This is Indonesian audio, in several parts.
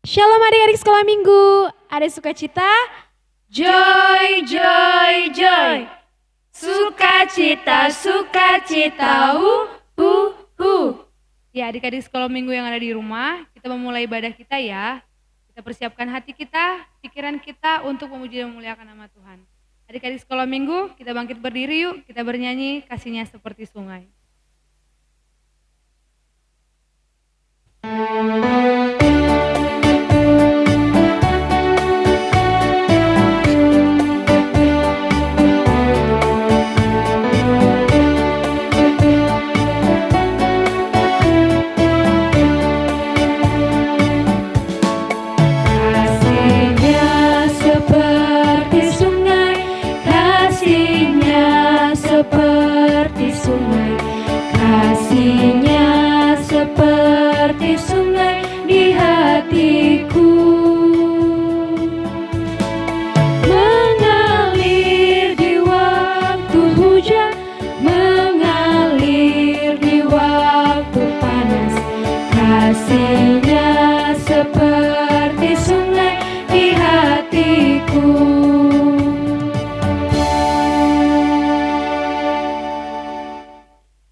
Shalom adik-adik sekolah minggu. Ada sukacita? Joy, joy, joy. Sukacita, sukacita, Ya, adik-adik sekolah minggu yang ada di rumah, kita memulai ibadah kita ya. Kita persiapkan hati kita, pikiran kita untuk memuji dan memuliakan nama Tuhan. Adik-adik sekolah minggu, kita bangkit berdiri yuk, kita bernyanyi kasihnya seperti sungai.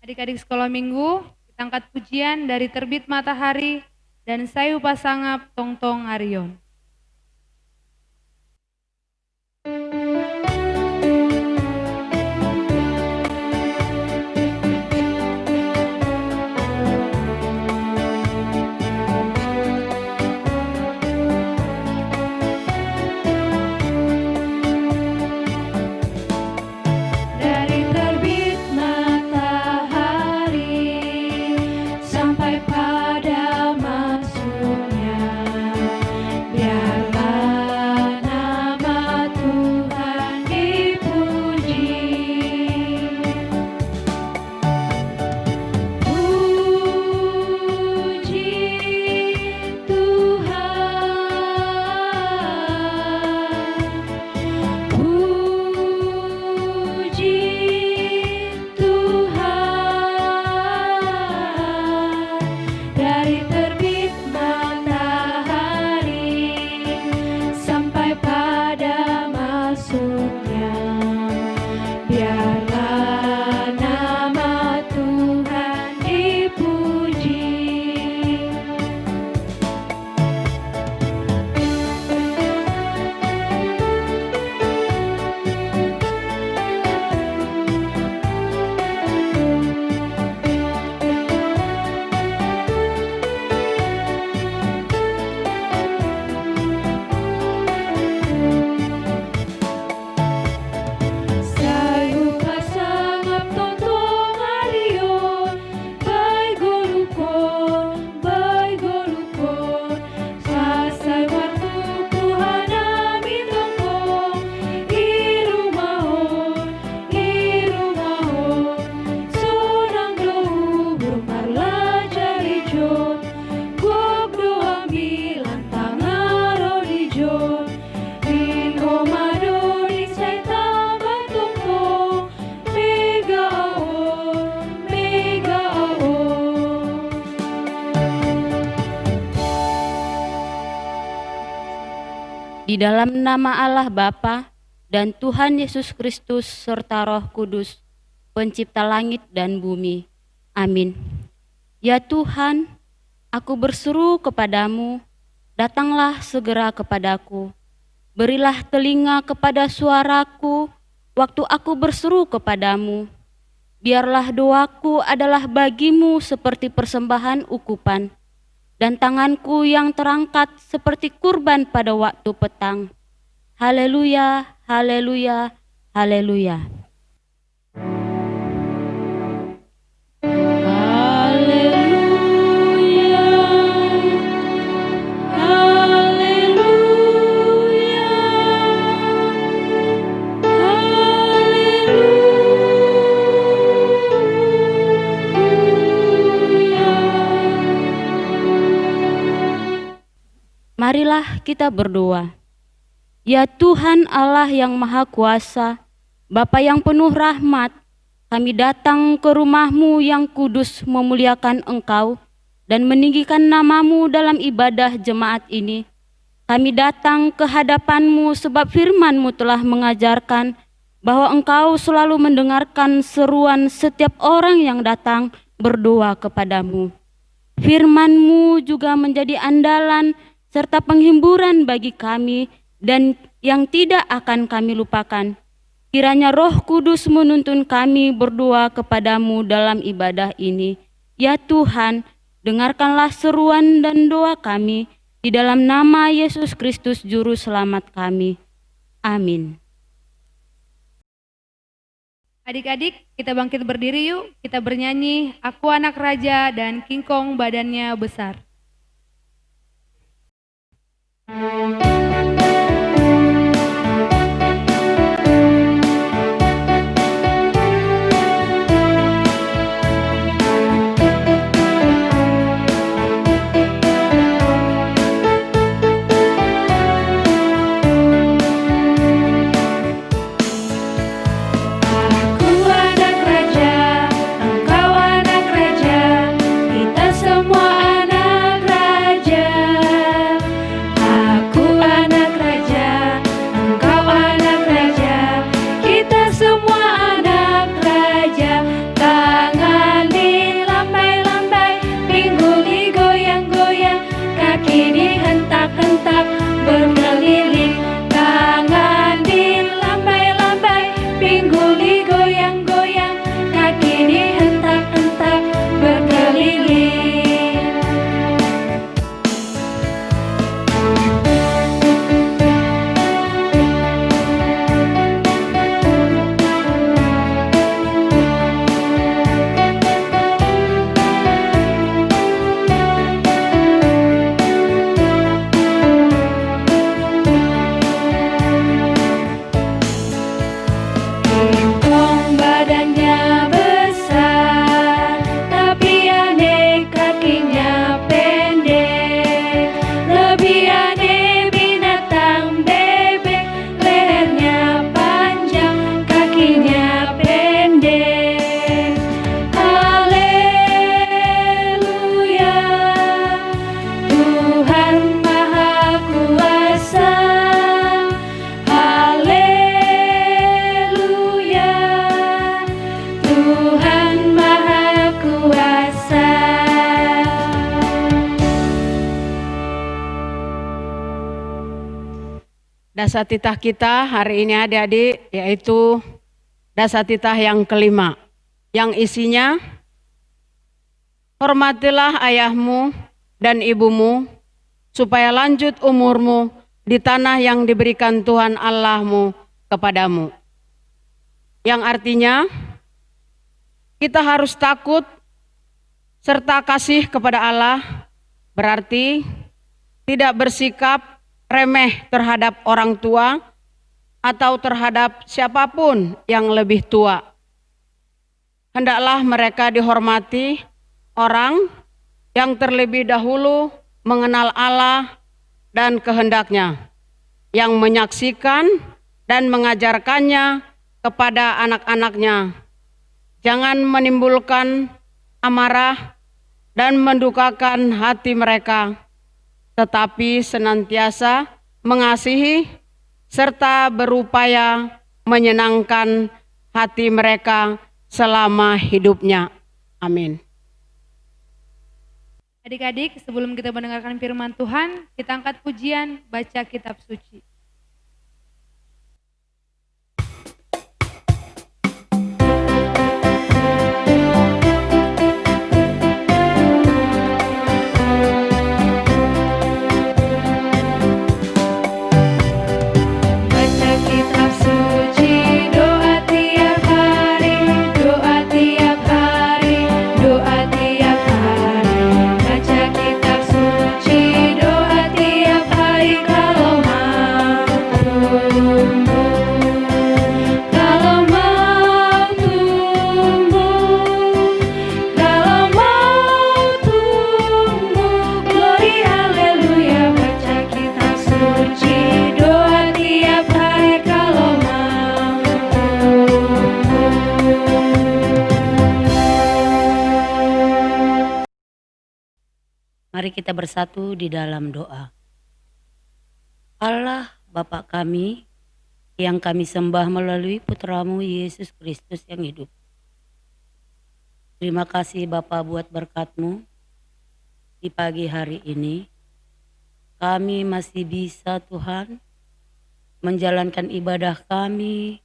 Adik-adik sekolah minggu, kita angkat pujian dari Terbit Matahari dan Sayu Pasangap Tong-Tong Arion. Di dalam nama Allah Bapa dan Tuhan Yesus Kristus serta Roh Kudus, pencipta langit dan bumi. Amin. Ya Tuhan, aku berseru kepadamu, datanglah segera kepadaku. Berilah telinga kepada suaraku waktu aku berseru kepadamu. Biarlah doaku adalah bagimu seperti persembahan ukupan, dan tanganku yang terangkat seperti kurban pada waktu petang. Haleluya, haleluya, haleluya. Marilah kita berdoa. Ya Tuhan Allah yang Maha Kuasa, Bapa yang penuh rahmat, kami datang ke rumah-Mu yang kudus memuliakan Engkau dan meninggikan nama-Mu dalam ibadah jemaat ini. Kami datang ke hadapan-Mu sebab firman-Mu telah mengajarkan bahwa Engkau selalu mendengarkan seruan setiap orang yang datang berdoa kepadamu. Firman-Mu juga menjadi andalan serta penghiburan bagi kami dan yang tidak akan kami lupakan. Kiranya Roh Kudus menuntun kami berdoa kepadamu dalam ibadah ini. Ya Tuhan, dengarkanlah seruan dan doa kami di dalam nama Yesus Kristus Juru Selamat kami. Amin. Adik-adik, kita bangkit berdiri yuk, kita bernyanyi Aku Anak Raja dan King Kong Badannya Besar. Dasatitah kita hari ini adik-adik yaitu dasatitah yang kelima, yang isinya hormatilah ayahmu dan ibumu supaya lanjut umurmu di tanah yang diberikan Tuhan Allahmu kepadamu. Yang artinya kita harus takut serta kasih kepada Allah, berarti tidak bersikap remeh terhadap orang tua atau terhadap siapapun yang lebih tua. Hendaklah mereka dihormati orang yang terlebih dahulu mengenal Allah dan kehendaknya, yang menyaksikan dan mengajarkannya kepada anak-anaknya. Jangan menimbulkan amarah dan mendukakan hati mereka, tetapi senantiasa mengasihi serta berupaya menyenangkan hati mereka selama hidupnya. Amin. Adik-adik, sebelum kita mendengarkan firman Tuhan, kita angkat pujian, baca kitab suci. Baca kitab suci, doa tiap hari kalau Mari kita bersatu di dalam doa. Allah Bapa kami yang kami sembah melalui Putramu Yesus Kristus yang hidup. Terima kasih Bapa buat berkat-Mu di pagi hari ini. Kami masih bisa Tuhan menjalankan ibadah kami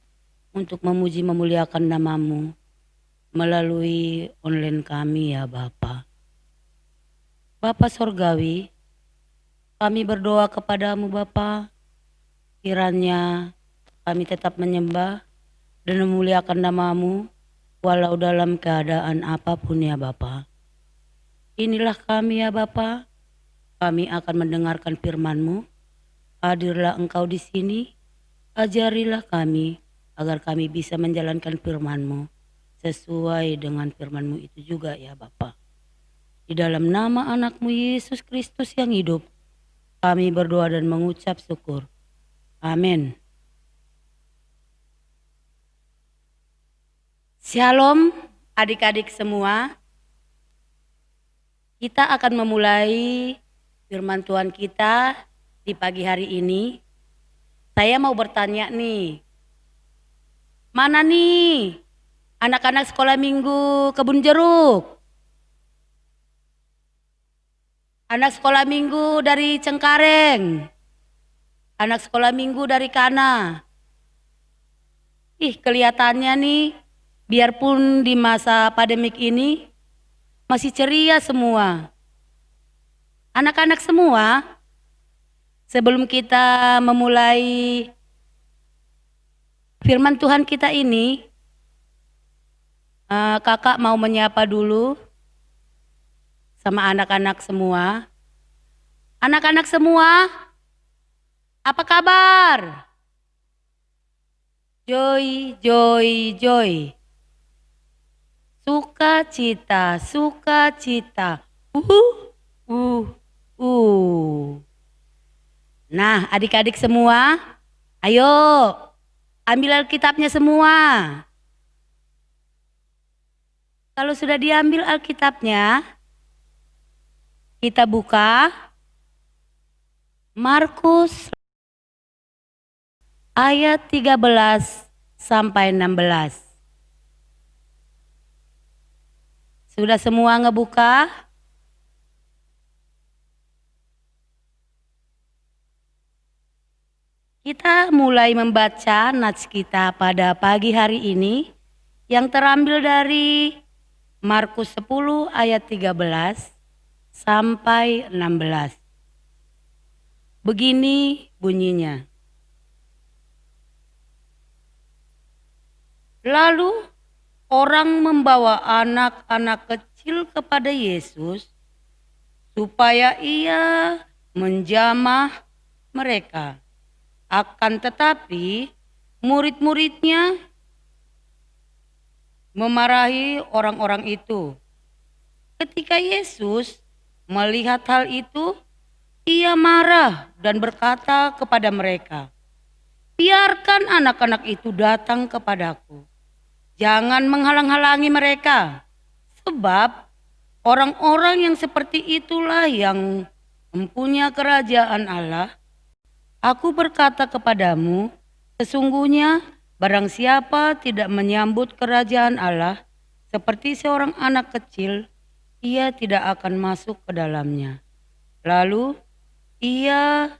untuk memuji memuliakan nama-Mu melalui online kami ya Bapa. Bapa Sorgawi, kami berdoa kepadamu Bapa, kiranya kami tetap menyembah dan memuliakan nama-Mu walau dalam keadaan apapun ya Bapa. Inilah kami ya Bapa, kami akan mendengarkan firman-Mu. Hadirlah Engkau di sini, ajarilah kami agar kami bisa menjalankan firman-Mu sesuai dengan firman-Mu itu juga ya Bapa. Di dalam nama anak-Mu Yesus Kristus yang hidup, kami berdoa dan mengucap syukur. Amin. Shalom adik-adik semua. Kita akan memulai firman Tuhan kita di pagi hari ini. Saya mau bertanya nih. Mana nih anak-anak sekolah minggu Kebun Jeruk? Anak sekolah minggu dari Cengkareng? Anak sekolah minggu dari Kana? Kelihatannya nih, biarpun di masa pandemik ini masih ceria semua. Anak-anak semua, sebelum kita memulai firman Tuhan kita ini, kakak mau menyapa dulu sama anak-anak semua. Anak-anak semua, apa kabar? Joy, joy, joy. Sukacita, sukacita. Nah, adik-adik semua, ayo ambil Alkitabnya semua. Kalau sudah diambil Alkitabnya, kita buka Markus ayat 13 sampai 16. Sudah semua ngebuka? Kita mulai membaca nats kita pada pagi hari ini yang terambil dari Markus 10 ayat 13 sampai 16. Begini bunyinya. Lalu orang membawa anak-anak kecil kepada Yesus supaya ia menjamah mereka. Akan tetapi murid-muridnya memarahi orang-orang itu. Ketika Yesus melihat hal itu, ia marah dan berkata kepada mereka, "Biarkan anak-anak itu datang kepadaku. Jangan menghalang-halangi mereka, sebab orang-orang yang seperti itulah yang mempunyai kerajaan Allah. Aku berkata kepadamu, sesungguhnya barang siapa tidak menyambut kerajaan Allah seperti seorang anak kecil, ia tidak akan masuk ke dalamnya." Lalu ia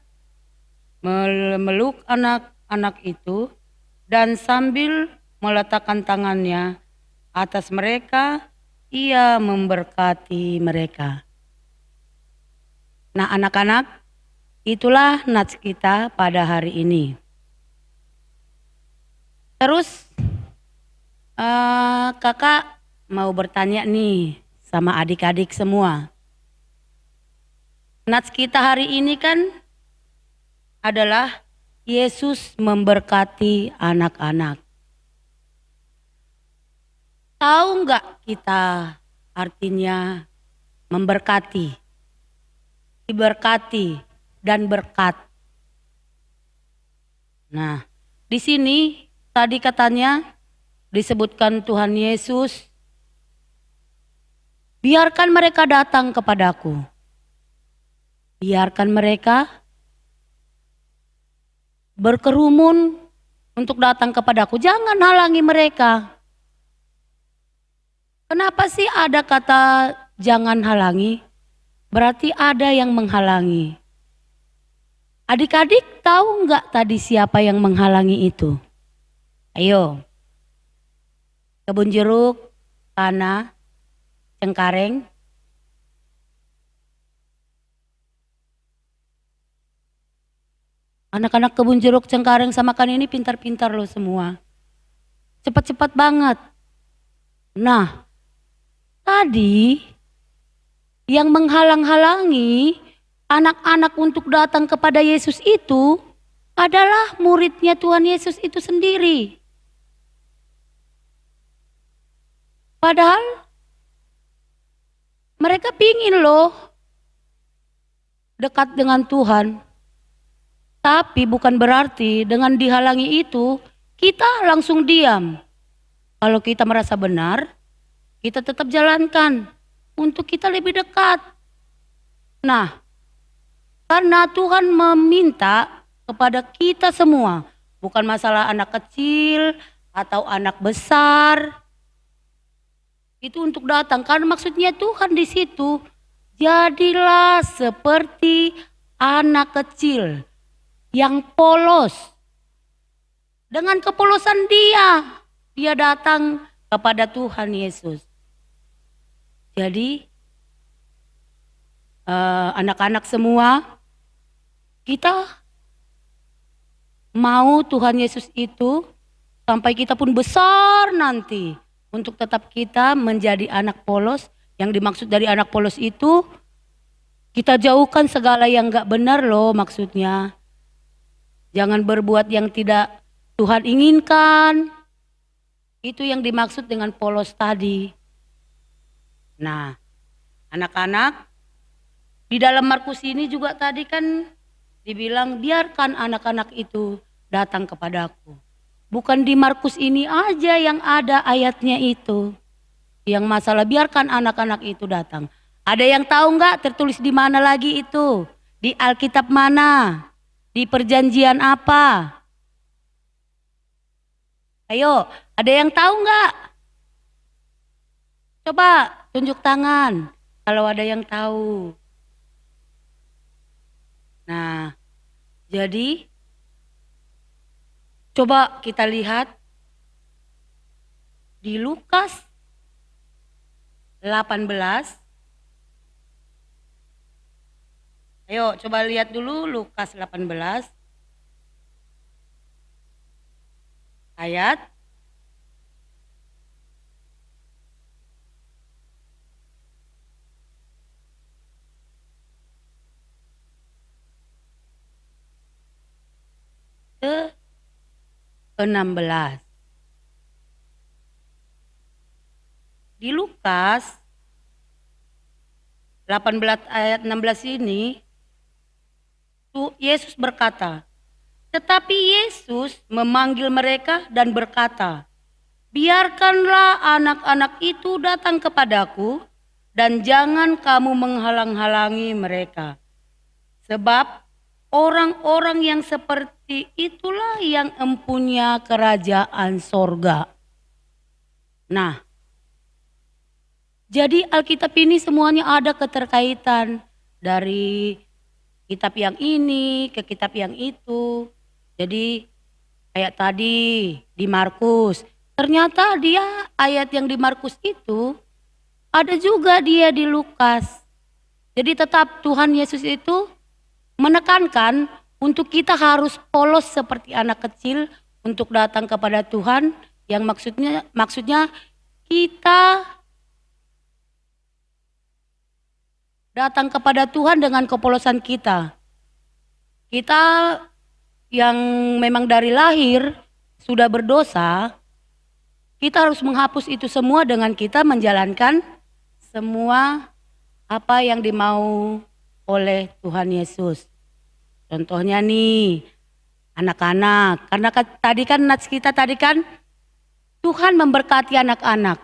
memeluk anak-anak itu dan sambil meletakkan tangannya atas mereka, ia memberkati mereka. Nah anak-anak, itulah nats kita pada hari ini. Terus kakak mau bertanya nih sama adik-adik semua. Nats kita hari ini kan adalah Yesus memberkati anak-anak. Tahu nggak kita artinya memberkati, diberkati, dan berkat? Nah, di sini tadi katanya disebutkan Tuhan Yesus, biarkan mereka datang kepadaku. biarkan mereka berkerumun untuk datang kepadaku. Jangan halangi mereka. Kenapa sih ada kata jangan halangi? Berarti ada yang menghalangi. Adik-adik tahu nggak tadi siapa yang menghalangi itu? Ayo. Kebun jeruk, tanah, Cengkareng. Anak-anak kebun jeruk, Cengkareng sama kan ini pintar-pintar loh semua. Cepat-cepat banget. Nah, tadi yang menghalang-halangi anak-anak untuk datang kepada Yesus itu adalah muridnya Tuhan Yesus itu sendiri. Padahal mereka pingin loh dekat dengan Tuhan. Tapi bukan berarti dengan dihalangi itu kita langsung diam. Kalau kita merasa benar, kita tetap jalankan untuk kita lebih dekat. Nah, karena Tuhan meminta kepada kita semua, bukan masalah anak kecil atau anak besar, itu untuk datang. Karena maksudnya Tuhan di situ, jadilah seperti anak kecil yang polos. Dengan kepolosan dia datang kepada Tuhan Yesus. Jadi anak-anak semua, kita mau Tuhan Yesus itu sampai kita pun besar nanti untuk tetap kita menjadi anak polos. Yang dimaksud dari anak polos itu kita jauhkan segala yang gak benar loh maksudnya. Jangan berbuat yang tidak Tuhan inginkan. Itu yang dimaksud dengan polos tadi. Nah, anak-anak, di dalam Markus ini juga tadi kan dibilang biarkan anak-anak itu datang kepadaku. Bukan di Markus ini aja yang ada ayatnya itu. Yang masalah biarkan anak-anak itu datang. Ada yang tahu nggak tertulis di mana lagi itu? Di Alkitab mana? Di perjanjian apa? Ayo, ada yang tahu nggak? Coba tunjuk tangan kalau ada yang tahu. Nah, jadi coba kita lihat di Lukas 18. Ayo coba lihat dulu Lukas 18 ayat 16. Di Lukas 18 ayat 16 ini Yesus berkata, tetapi Yesus memanggil mereka dan berkata, biarkanlah anak-anak itu datang kepadaku dan jangan kamu menghalang-halangi mereka. Sebab orang-orang yang seperti itulah yang empunya kerajaan sorga. Nah, jadi Alkitab ini semuanya ada keterkaitan dari kitab yang ini ke kitab yang itu. Jadi kayak tadi di Markus, ternyata dia ayat yang di Markus itu ada juga dia di Lukas. Jadi tetap Tuhan Yesus itu menekankan untuk kita harus polos seperti anak kecil untuk datang kepada Tuhan, yang maksudnya kita datang kepada Tuhan dengan kepolosan kita. Kita yang memang dari lahir sudah berdosa, kita harus menghapus itu semua dengan kita menjalankan semua apa yang dimau oleh Tuhan Yesus. Contohnya nih, anak-anak. Karena tadi kan nats kita tadi kan Tuhan memberkati anak-anak.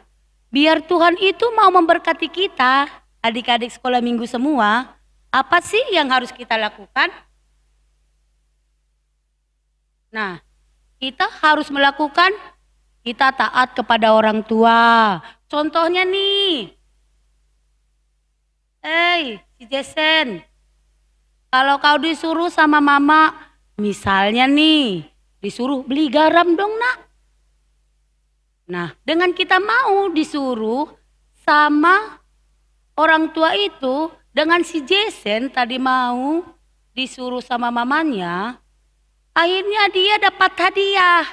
Biar Tuhan itu mau memberkati kita, adik-adik sekolah minggu semua, Apa sih yang harus kita lakukan? Nah, kita harus melakukan, kita taat kepada orang tua. Contohnya nih, si Jason, kalau kau disuruh sama mama, misalnya nih, disuruh beli garam dong nak. Nah, dengan kita mau disuruh sama orang tua itu, dengan si Jason tadi mau disuruh sama mamanya, akhirnya dia dapat hadiah,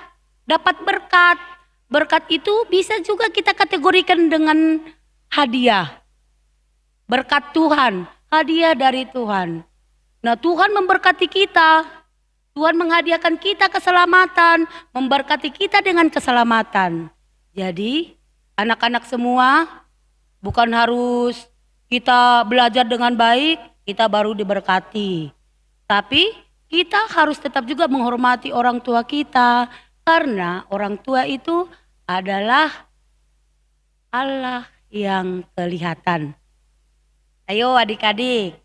dapat berkat. Berkat itu bisa juga kita kategorikan dengan hadiah. Berkat Tuhan, hadiah dari Tuhan. Nah, Tuhan memberkati kita. Tuhan menghadiahkan kita keselamatan, memberkati kita dengan keselamatan. Jadi, anak-anak semua bukan harus kita belajar dengan baik, kita baru diberkati. Tapi kita harus tetap juga menghormati orang tua kita, karena orang tua itu adalah Allah yang kelihatan. Ayo adik-adik,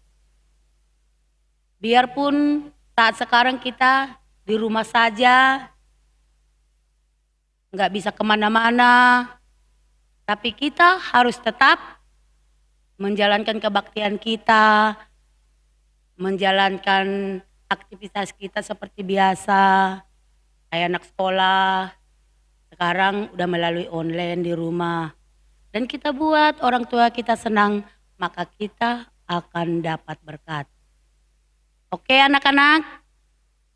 biarpun saat sekarang kita di rumah saja, nggak bisa kemana-mana, tapi kita harus tetap menjalankan kebaktian kita, menjalankan aktivitas kita seperti biasa. Kayak anak sekolah, sekarang udah melalui online di rumah. Dan kita buat orang tua kita senang, maka kita akan dapat berkat. Oke anak-anak,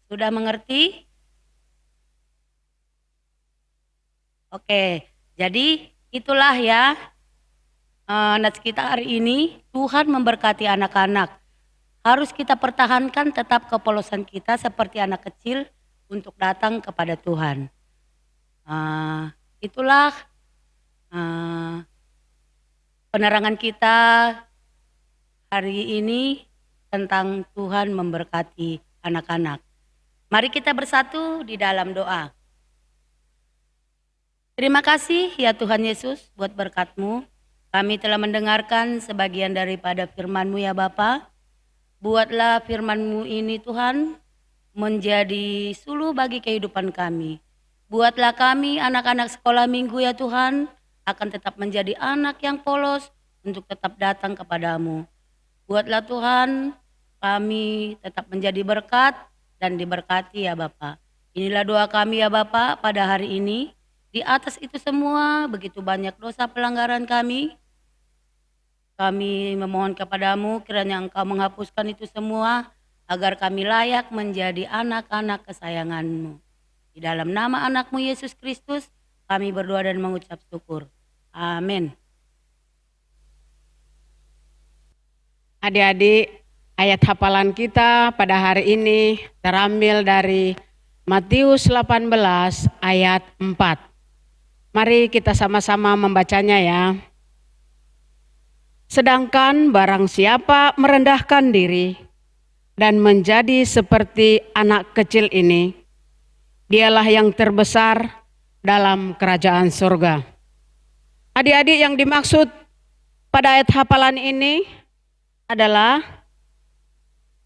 sudah mengerti? Oke, jadi itulah ya nats kita hari ini. Tuhan memberkati anak-anak. Harus kita pertahankan tetap kepolosan kita seperti anak kecil untuk datang kepada Tuhan. Itulah penerangan kita hari ini tentang Tuhan memberkati anak-anak. Mari kita bersatu di dalam doa. Terima kasih ya Tuhan Yesus buat berkat-Mu. Kami telah mendengarkan sebagian daripada firman-Mu ya Bapa. Buatlah firman-Mu ini Tuhan menjadi suluh bagi kehidupan kami. Buatlah kami anak-anak sekolah minggu ya Tuhan, akan tetap menjadi anak yang polos untuk tetap datang kepadamu. Buatlah Tuhan kami tetap menjadi berkat dan diberkati ya Bapa. Inilah doa kami ya Bapa pada hari ini. Di atas itu semua begitu banyak dosa pelanggaran kami. Kami memohon kepadamu kiranya Engkau menghapuskan itu semua agar kami layak menjadi anak-anak kesayangan-Mu. Di dalam nama anak-Mu Yesus Kristus kami berdoa dan mengucap syukur. Amin. Adik-adik, ayat hafalan kita pada hari ini terambil dari Matius 18 ayat 4. Mari kita sama-sama membacanya ya. Sedangkan barang siapa merendahkan diri dan menjadi seperti anak kecil ini, dialah yang terbesar dalam kerajaan surga. Adik-adik, yang dimaksud pada ayat hafalan ini adalah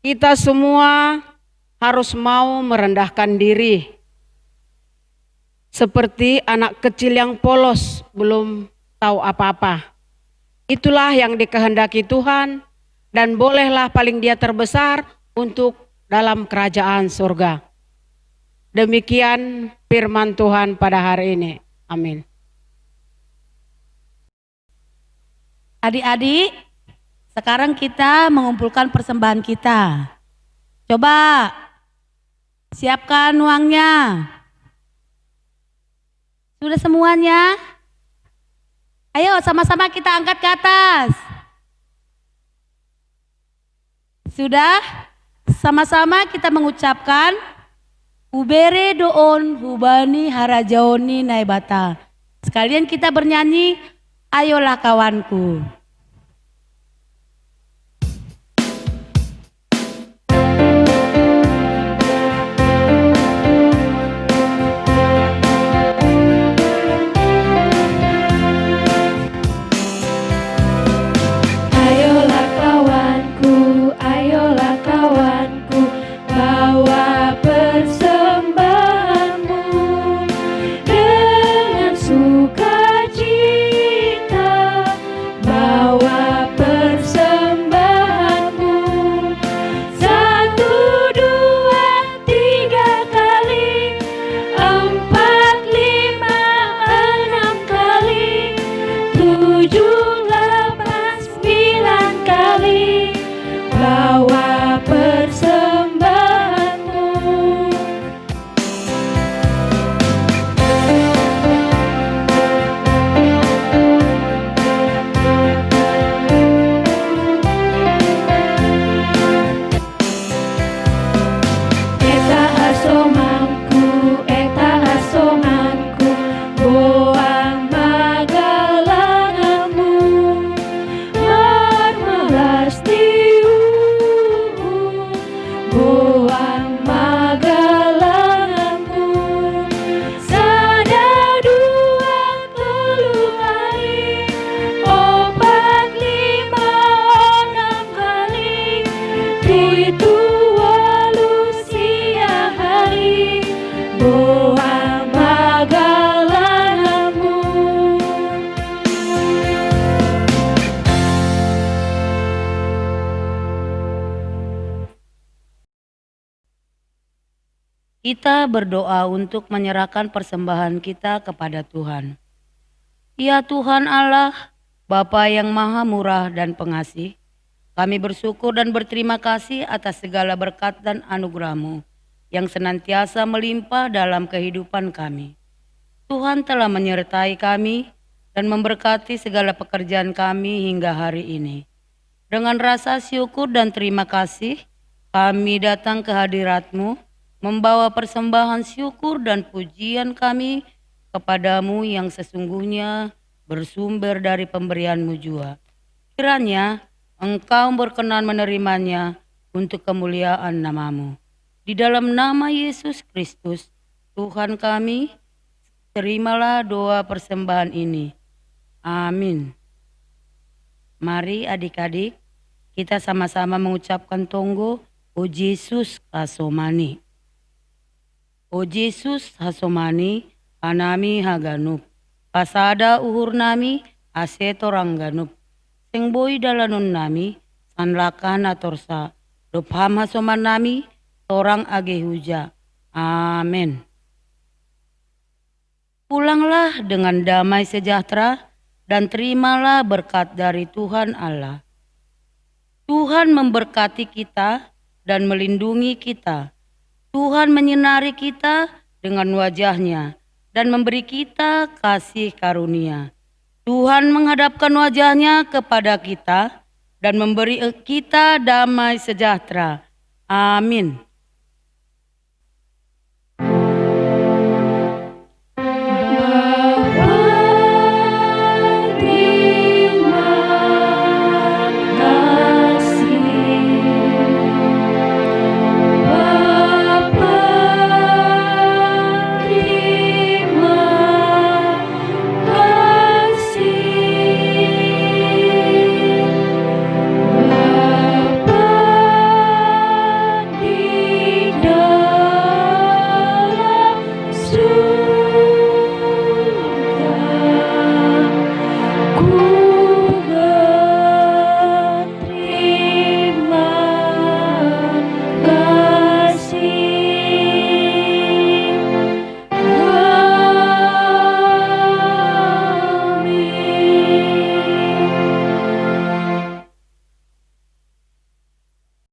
kita semua harus mau merendahkan diri. Seperti anak kecil yang polos, belum tahu apa-apa. Itulah yang dikehendaki Tuhan, dan bolehlah paling dia terbesar untuk dalam kerajaan surga. Demikian firman Tuhan pada hari ini. Amin. Adik-adik, sekarang kita mengumpulkan persembahan kita. Coba siapkan uangnya. Sudah semuanya? Ayo sama-sama kita angkat ke atas. Sudah? Sama-sama kita mengucapkan Ubere doon hubani harajaoni naibata. Sekalian kita bernyanyi, ayolah kawanku. Ayolah kawanku, asomanku eta asomanku boang magalanganmu marmelastiu boang magalanganmu sada dua telu kali opat lima enam kali pitu walu siang hari boang magalanganmu. Kita berdoa untuk menyerahkan persembahan kita kepada Tuhan. Ya Tuhan Allah, Bapa yang maha murah dan pengasih, kami bersyukur dan berterima kasih atas segala berkat dan anugerah-Mu yang senantiasa melimpah dalam kehidupan kami. Tuhan telah menyertai kami dan memberkati segala pekerjaan kami hingga hari ini. Dengan rasa syukur dan terima kasih, kami datang ke hadirat-Mu, membawa persembahan syukur dan pujian kami kepadamu yang sesungguhnya bersumber dari pemberian-Mu jua. Kiranya Engkau berkenan menerimanya untuk kemuliaan nama-Mu. Di dalam nama Yesus Kristus, Tuhan kami, terimalah doa persembahan ini. Amin. Mari adik-adik, kita sama-sama mengucapkan tonggo, O Yesus kasomani. O Yesus hasomani, anami haganup. Pasada uhur nami, aseto rangganup. Sing boy dalanon nami, sanlakan atorsa. Rupham hasoman nami, torang age huja. Amin. Pulanglah dengan damai sejahtera dan terimalah berkat dari Tuhan Allah. Tuhan memberkati kita dan melindungi kita. Tuhan menyinari kita dengan wajah-Nya dan memberi kita kasih karunia. Tuhan menghadapkan wajah-Nya kepada kita dan memberi kita damai sejahtera. Amin.